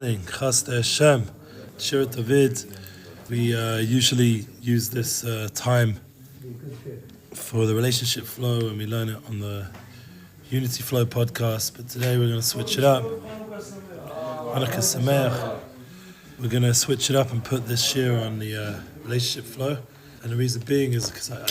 Chodesh, Shirat David. We usually use this time for the relationship flow, and we learn it on the Unity Flow podcast. But today we're going to switch it up. Hanukkah Sameach. We're going to switch it up and put this shir on the relationship flow. And the reason being is because I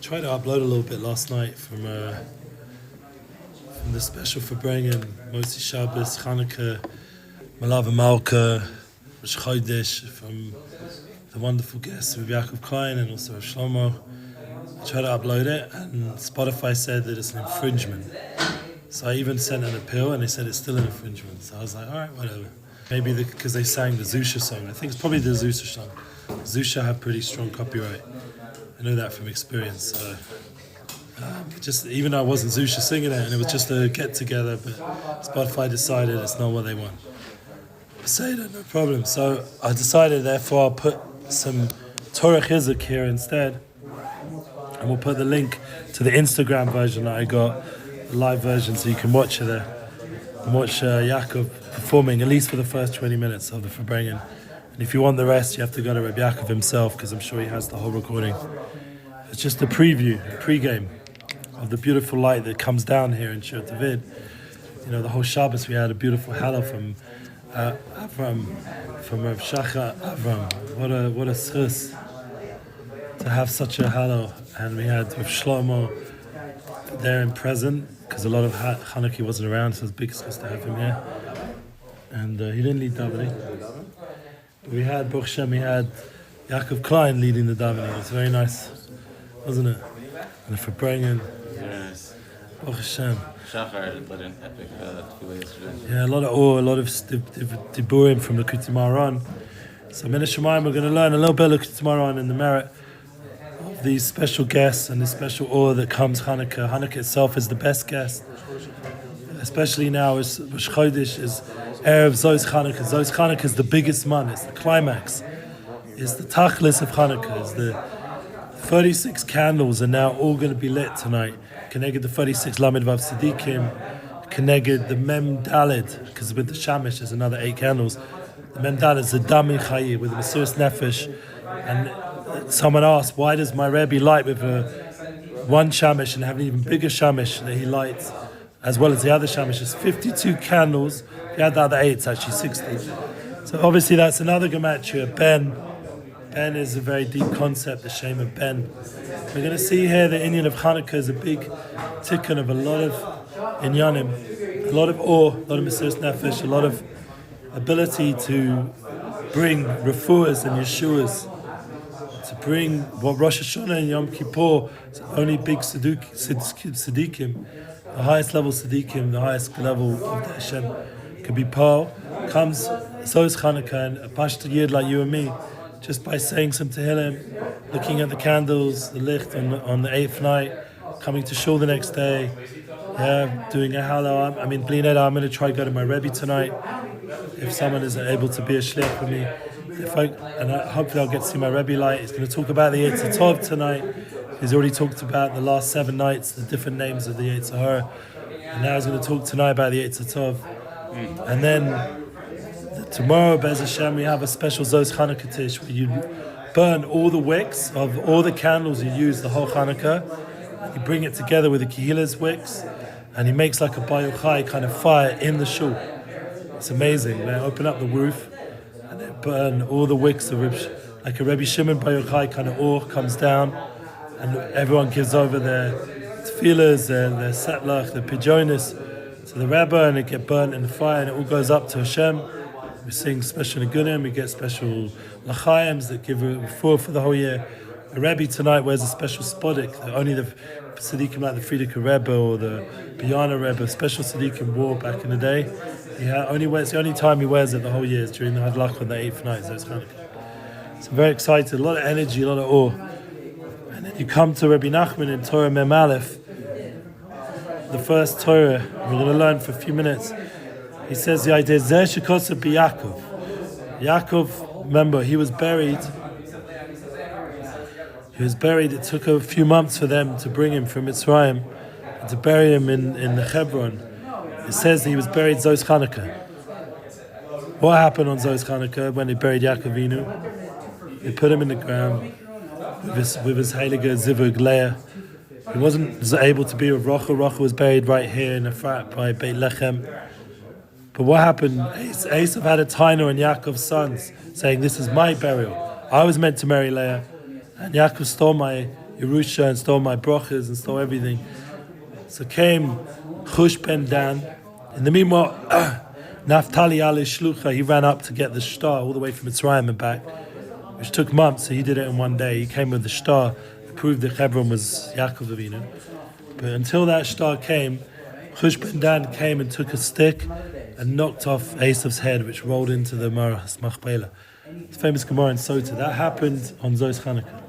tried to upload a little bit last night from the special Fabrengen, Motzi Shabbos, Chanukah, Malav Malka, Chodesh, from the wonderful guests of Yaakov Klein and also Rav Shlomo. I tried to upload it and Spotify said that it's an infringement. So I even sent an appeal and they said it's still an infringement. So I was like, all right, whatever. Maybe because they sang the Zusha song. I think it's probably the Zusha song. Zusha have pretty strong copyright. I know that from experience. So just even though I wasn't Zusha singing it and it was just a get together, but Spotify decided it's not what they want. Say that, no problem. So I decided, therefore, I'll put some Torah Chizuk here instead, and we'll put the link to the Instagram version that I got, the live version, so you can watch it there and watch Yaakov performing at least for the first 20 minutes of the Fabrengen. And if you want the rest, you have to go to Reb Yaakov himself, because I'm sure he has the whole recording. It's just a preview, a pre-game of the beautiful light that comes down here in Shirat David. You know, the whole Shabbos we had a beautiful hallow from Avram, from Rav Shachar Avram. What a schus to have such a hallow. And we had Rav Shlomo there in present, because a lot of Chanukah wasn't around, so it's a big schus to have him here. And he didn't lead davening. But we had, Baruch Hashem, we had Yaakov Klein leading the davening. It was very nice, wasn't it? And the Fabrengen. Yes. Baruch Hashem. Shachar led an epic TBA yesterday. Yeah, a lot of awe, a lot of diburim from the Tikkunim. So, Min Hashemayim, we're going to learn a little bit of Tikkunim and the merit of these special guests and the special awe that comes Hanukkah. Hanukkah itself is the best guest, especially now as Chodesh is Erev Zos Chanukah. Zos Chanukah is the biggest month, it's the climax, it's the tachlis of Hanukkah, it's the 36 candles are now all going to be lit tonight. Connected the 36 Lamed Vav Tzadikim, connected the Mem Daled, because with the Shamish there's another 8 candles. The Mem Daled is the Dami Chayi with the Mesiras Nefesh. And someone asked, why does my Rebbe light with one Shamish and have an even bigger Shamish that he lights, as well as the other Shamish? It's 52 candles. If you add the other 8, it's actually 60. So obviously that's another gematria, Ben. Ben is a very deep concept, the shame of Ben. We're going to see here the Inyan of Chanukah is a big tikkun of a lot of inyanim, a lot of awe, a lot of Mesiras Nefesh, a lot of ability to bring refuahs and yeshuas, to bring what Rosh Hashanah and Yom Kippur, only big tzaddikim, the highest level tzaddikim, the highest level of the Hashem could be Paul, comes Zos Chanukah and a Pashto Yid like you and me, just by saying some Tehillim, looking at the candles, the licht on the 8th night, coming to shul the next day, doing a hallow. I mean, Bli Neder, I'm going to try to go to my Rebbe tonight, if someone is able to be a shliach for me. Hopefully I'll get to see my Rebbe light. He's going to talk about the Yetzer Tov tonight. He's already talked about the last 7 nights, the different names of the Yetzer Hara. And now he's going to talk tonight about the Yetzer Tov. And then tomorrow, Be'ez Hashem, we have a special Zos Chanukah Tish where you burn all the wicks of all the candles you use the whole Chanukah. And you bring it together with the Kehila's wicks, and he makes like a Bayochai kind of fire in the shul. It's amazing. They open up the roof and they burn all the wicks of like a Rebbe Shimon Bayochai kind of ore comes down, and everyone gives over their tefillahs, their setlach, their pijonis to the Rebbe, and it gets burnt in the fire, and it all goes up to Hashem. We sing special Nigunim, we get special L'chaims that give a refuah for the whole year. The Rebbe tonight wears a special spodek that only the tzaddikim like the Frierdiker Rebbe or the Beyond Rebbe, special tzaddikim wore back in the day. It's the only time he wears it the whole year is during the Hadlach on the 8th night, so it's Hanukkah. So I'm very excited, a lot of energy, a lot of awe. And then you come to Rabbi Nachman in Torah Mem Aleph, the first Torah, we're going to learn for a few minutes. He says the idea is Yaakov. Yaakov, remember, he was buried. It took a few months for them to bring him from Mitzrayim and to bury him in the Hebron. It says that he was buried Zos Chanukah. What happened on Zos Chanukah when they buried Yaakov Avinu? They put him in the ground with his heilige zivug Leil. He wasn't able to be with Rachel. Rachel was buried right here in Efrat by Beit Lechem. But what happened? Esav had a taina on Yaakov's sons, saying, "This is my burial. I was meant to marry Leah, and Yaakov stole my Yerusha and stole my brachas and stole everything." So came Chush ben Dan. In the meanwhile, Naphtali Eli Shlucha, he ran up to get the star all the way from Mitzrayim and back, which took months, so he did it in one day. He came with the star to prove that Hebron was Yaakov Avinu. But until that star came, Chush ben Dan came and took a stick and knocked off Esav's head, which rolled into the Marachas Machpelah. It's famous Gemara in Sota. That happened on Zos Chanukah.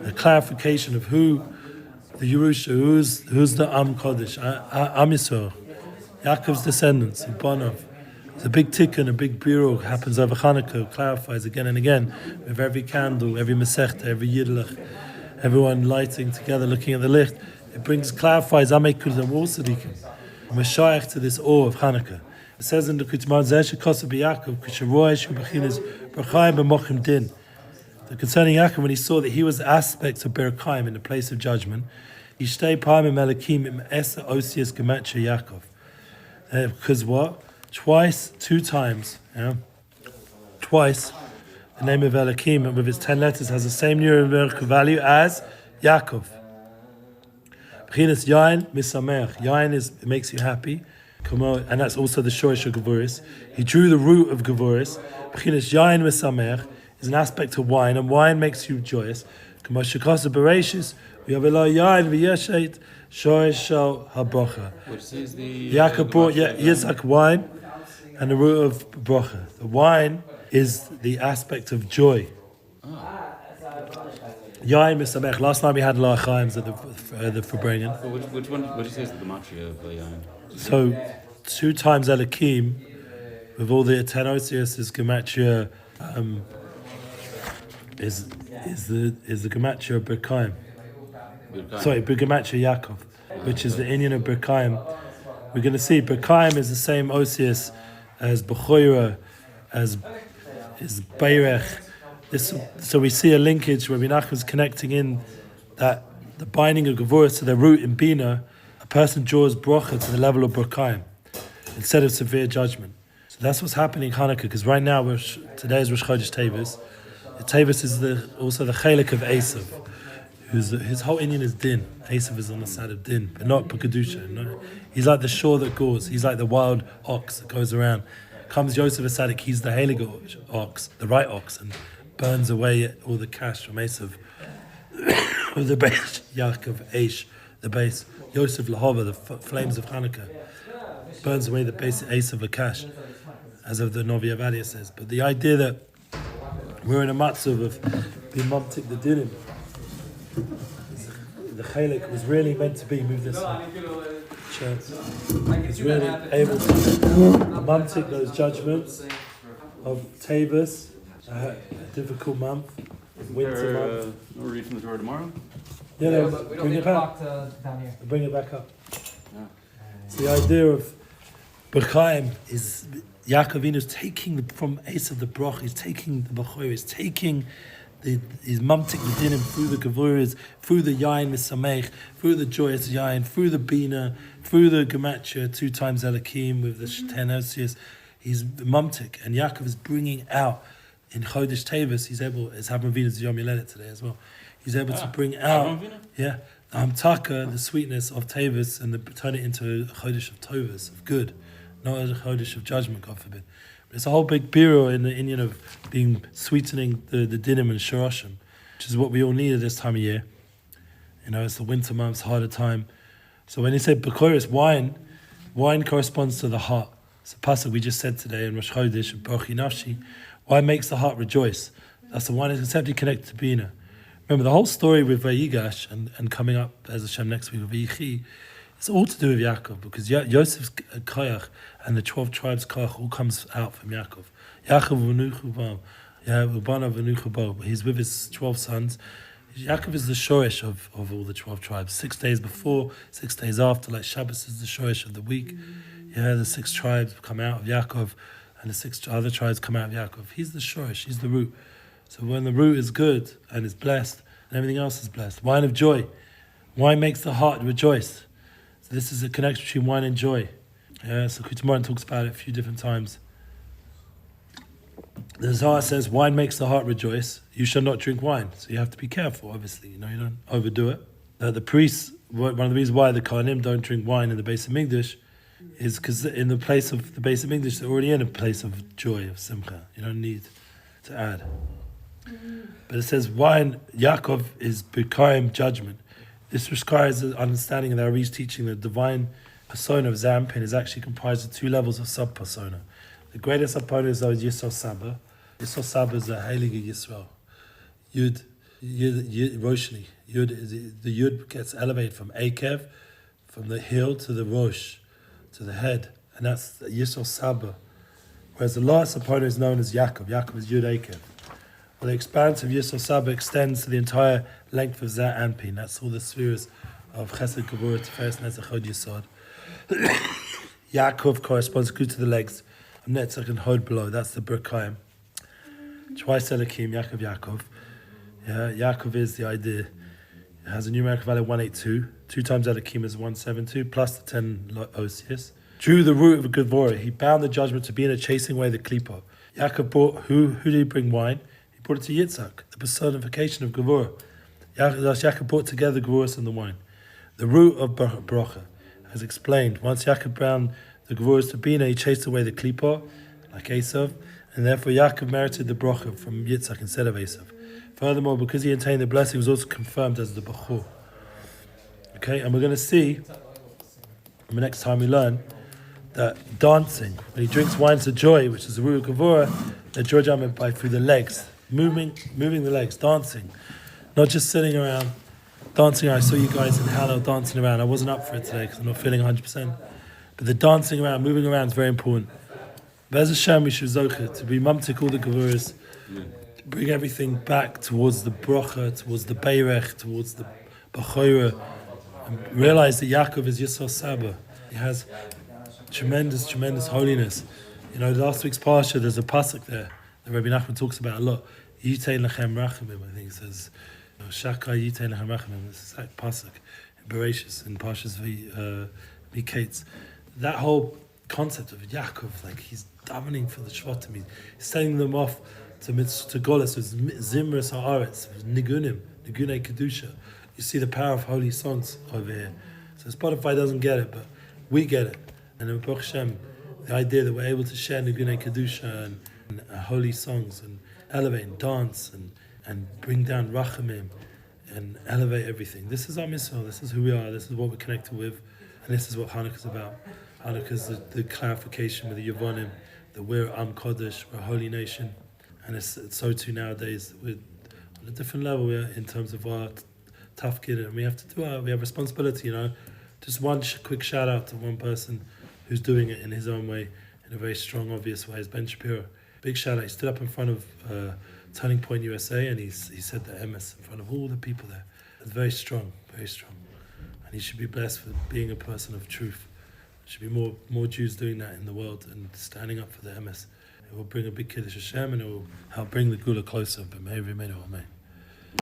A clarification of who the Yerusha, who's the Am Kodesh, Am Yisrael, Yaakov's descendants, Banov. There's a big tikkun, a big bureau happens over Chanukah, clarifies again and again with every candle, every mesechta, every yidlach, everyone lighting together, looking at the licht. It clarifies Amei Kudim all tzaddikim. Mashayach to this awe of Chanukah. It says in the Kutzman Zesh Kosa Yaakov Ksharoy Shubachinas Berchaim B'Mochim Din. Concerning Yaakov, when he saw that he was aspects of Berchaim in the place of judgment, he stayed Paim Melakim Im Esa Osias Gematria Yaakov. Because what? Two times, twice, the name of Elakim with its 10 letters has the same numerical value as Yaakov. B'chinas Yain Misamer. Yain it makes you happy, and that's also the shorish of Gevuris. He drew the root of Gevuris. B'chinas Yain Misamer is an aspect of wine, and wine makes you joyous. K'mo shekasa bereshis v'yavelah yain v'yeshet shorish shel habracha. Which is the Yaakov brought Yitzhak wine and the root of bracha. The wine is the aspect of joy. Yain misamech. Last night we had L'achaims at the Fabrengen. So which one? What do you say is the gematria of yain? So 2 times Elakim with all the 10 osios is gematria. Is the gematria of Berkaim. Sorry, gematria Yaakov, which is the Inyan of Berkaim. We're going to see Berkaim is the same osios as Bechoira, as is Beirech. So we see a linkage where Nachman is connecting in that the binding of Gevuras to the root in Bina, a person draws bracha to the level of Berkaim instead of severe judgment. So that's what's happening in Hanukkah, because right now today is Rosh Chodesh Tevet. Tevet is also the chelik of Esav, his whole Indian is din. Esav is on the side of din, but not Kedusha. No. He's like the shore that goes. He's like the wild ox that goes around. Comes Yosef Asadik, he's the heilige ox, the right ox, and burns away all the cash from Esav. With the base, Yaakov, Eish, the base, Yosef Lahova, the flames of Hanukkah, burns away the base Esav Lakash, as of the Novi Avadia says. But the idea that we're in a matzav of being mamtik the dinim. The chalik was really meant to be, move this way. It's really able to mamtik those judgments of Teves, a difficult month, winter month. We'll read from the Torah tomorrow? Yeah, no, bring it back. Down here. Bring it back up. Yeah. So the idea of B'chaim is Yaakov Avinu is taking from Esav the Broch, he's taking the B'chor, he's taking he's mamtik the dinim through the Gevuras, through the Yain Misamech, through the joyous Yain, through the Bina, through the Gematria, 2 times Elakim with the 10 osios. He's mamtik, and Yaakov is bringing out in Chodesh Teves. He's able, as Havram Vina's Yom Yeledet today as well. He's able to bring out, the Hamtaka, the sweetness of Teves, and turn it into a Chodesh of Tovas, of good. Not as a Chodesh of judgment, God forbid. But it's a whole big bureau in the Indian of sweetening the dinim and shoroshim, which is what we all need at this time of year. You know, it's the winter months, harder time. So when you say Bekoris, wine corresponds to the heart. It's a pasuk we just said today in Rosh Chodesh, Brochi Nafshi. Wine makes the heart rejoice. That's the wine is conceptually connected to Bina. Remember the whole story with Vayigash and coming up as Hashem next week with Vayichi. It's all to do with Yaakov, because Yosef's koyach and the 12 tribes koyach all comes out from Yaakov. Yaakov v'nuchu he's with his 12 sons. Yaakov is the shoresh of all the 12 tribes. 6 days before, 6 days after, like Shabbos is the shoresh of the week. The 6 tribes come out of Yaakov, and the 6 other tribes come out of Yaakov. He's the shorish, he's the root. So when the root is good and is blessed, and everything else is blessed. Wine of joy. Wine makes the heart rejoice. So this is a connection between wine and joy. Yeah, so Kutzmaran talks about it a few different times. The Zohar says, wine makes the heart rejoice. You shall not drink wine. So you have to be careful, obviously. You don't overdo it. The priests, one of the reasons why the Kohanim don't drink wine in the Beis Hamikdash is because in the place of the Beis Hamikdash, they're already in a place of joy, of simcha. You don't need to add. But it says wine, Yaakov is B'kaim judgment. This requires an understanding of the Ari's teaching. The divine persona of Zampin is actually comprised of 2 levels of sub-persona. The greatest sub-persona is Yisrael Saba. Yisrael Saba is the Heilige Yisrael. Yud Roshni. The Yud gets elevated from Akev, from the heel to the Rosh, to the head. And that's Yisrael Saba. Whereas the last sub-persona is known as Yaakov. Yaakov is Yud Akev. Well, the expanse of Yisrael Saba extends to the entire length of Zah Anpin. That's all the spheres of Chesed, Gevurah, Tiferes, Netzach, Hod, Yisod. Yaakov corresponds good to the legs of Netzach and Hod below. That's the Berkayim. Twice Elokim, Yaakov. Yeah, Yaakov is the idea. It has a numerical value of 182. 2 times Elokim is 172, plus the 10 Osius. Drew the root of a Gevurah. He bound the judgment to be in a chasing away the Klipot. Yaakov brought, who did he bring wine? He brought it to Yitzhak, the personification of Gevurah. Yaakov brought together the Gevurahs and the wine. The root of Bracha, as explained, once Yaakov bound the Gevurahs to Bina, he chased away the Klipot, like Esav, and therefore Yaakov merited the Bracha from Yitzhak instead of Esav. Furthermore, because he attained the blessing, he was also confirmed as the Bachur. Okay, and we're going to see, the next time we learn, that dancing, when he drinks wine to joy, which is the root of Gevurah, the joy judgment by through the legs, moving the legs, dancing, not just sitting around dancing. I saw you guys in Hallel dancing around. I wasn't up for it today because I'm not feeling 100%. But the dancing around, moving around is very important. Be'ez Hashem, we should zocher to be mamtik all the Gevurahs, bring everything back towards the bracha, towards the beirech, towards the bachora, and realize that Yaakov is Yisrael Saba. He has tremendous holiness. Last week's parsha, there's a pasuk there that Rabbi Nachman talks about a lot. Yitein lechem rachamim, I think it says, Shaka yitein lechem rachamim. This is that pasuk in Bereshis, in Parshas Miketz. That whole concept of Yaakov, like he's davening for the Shvatim, he's sending them off to Golas, with Zimras Haaretz, Nigunim, Nigunei Kedusha. You see the power of holy songs over here. So Spotify doesn't get it, but we get it. And in Baruch Hashem, the idea that we're able to share Nigunei Kedusha and holy songs and elevate and dance and bring down Rachamim and elevate everything. This is our mitzvah, this is who we are, this is what we're connected with, and this is what Hanukkah is about. Hanukkah is the clarification with the Yevonim that we're Am Kodesh, we're a holy nation, and it's so too nowadays. We're on a different level in terms of our tafkid, and we have to we have responsibility. Just one quick shout out to one person who's doing it in his own way, in a very strong, obvious way, is Ben Shapiro. Big shout out. He stood up in front of Turning Point USA, and he said the emes in front of all the people there. It's very strong, very strong, and he should be blessed for being a person of truth. There should be more Jews doing that in the world and standing up for the emes. It will bring a big Kiddush Hashem, and it will help bring the Gula closer. But may we may know, amen.